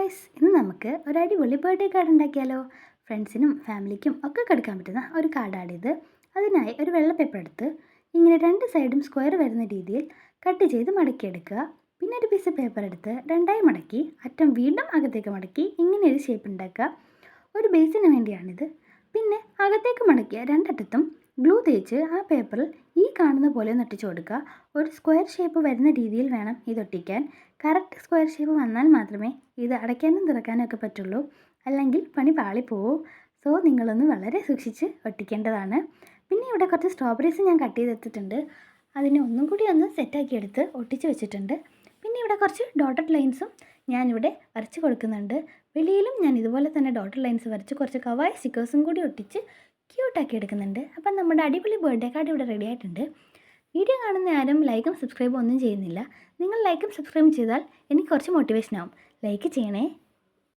Guys, ഇന്ന് നമുക്ക് ഒരു അടിപൊളി ബർത്ത്ഡേ കാർഡ് ഉണ്ടാക്കിയാലോ. ഫ്രണ്ട്സിനും ഫാമിലിക്കും ഒക്കെ കൊടുക്കാൻ പറ്റുന്ന ഒരു കാർഡാണിത്. അതിനായി ഒരു വെള്ള പേപ്പർ എടുത്ത് ഇങ്ങനെ രണ്ട് സൈഡും സ്ക്വയർ വരുന്ന രീതിയിൽ കട്ട് ചെയ്ത് മടക്കിയെടുക്കുക. പിന്നെ ഒരു പീസ് പേപ്പർ എടുത്ത് രണ്ടായി മടക്കി അറ്റം വീണ്ടും അകത്തേക്ക് മടക്കി ഇങ്ങനെ ഒരു ഷേപ്പ് ഉണ്ടാക്കുക. ഒരു ബേസിന് വേണ്ടിയാണിത്. പിന്നെ അകത്തേക്ക് മടക്കിയ രണ്ടറ്റത്തും ഗ്ലൂ തേച്ച് ആ പേപ്പറിൽ ഈ കാണുന്ന പോലെ ഒന്ന് ഒട്ടിച്ചു കൊടുക്കുക. ഒരു സ്ക്വയർ ഷേപ്പ് വരുന്ന രീതിയിൽ വേണം ഇത് ഒട്ടിക്കാൻ. കറക്റ്റ് സ്ക്വയർ ഷേപ്പ് വന്നാൽ മാത്രമേ ഇത് അടയ്ക്കാനും തുറക്കാനും ഒക്കെ പറ്റുള്ളൂ, അല്ലെങ്കിൽ പണി പാളിപ്പോവും. സോ നിങ്ങളൊന്ന് വളരെ സൂക്ഷിച്ച് ഒട്ടിക്കേണ്ടതാണ്. പിന്നെ ഇവിടെ കുറച്ച് സ്ട്രോബെറീസ് ഞാൻ കട്ട് ചെയ്തെടുത്തിട്ടുണ്ട്. അതിനെ ഒന്നും കൂടി ഒന്ന് സെറ്റാക്കിയെടുത്ത് ഒട്ടിച്ച് വെച്ചിട്ടുണ്ട്. പിന്നെ ഇവിടെ കുറച്ച് ഡോട്ടഡ് ലൈൻസും ഞാനിവിടെ വരച്ച് കൊടുക്കുന്നുണ്ട്. വെളിയിലും ഞാൻ ഇതുപോലെ തന്നെ ഡോട്ടഡ് ലൈൻസ് വരച്ച് കുറച്ച് കവായി സ്റ്റിക്കേഴ്സും കൂടി ഒട്ടിച്ച് ക്യൂട്ടാക്കി എടുക്കുന്നുണ്ട്. അപ്പം നമ്മുടെ അടിപൊളി ബർത്ത്ഡേ കാർഡ് ഇവിടെ റെഡി ആയിട്ടുണ്ട്. വീഡിയോ കാണുന്ന ആരും ലൈക്കും സബ്സ്ക്രൈബും ഒന്നും ചെയ്യുന്നില്ല. നിങ്ങൾ ലൈക്കും സബ്സ്ക്രൈബും ചെയ്താൽ എനിക്ക് കുറച്ച് മോട്ടിവേഷൻ ആവും. ലൈക്ക് ചെയ്യണേ.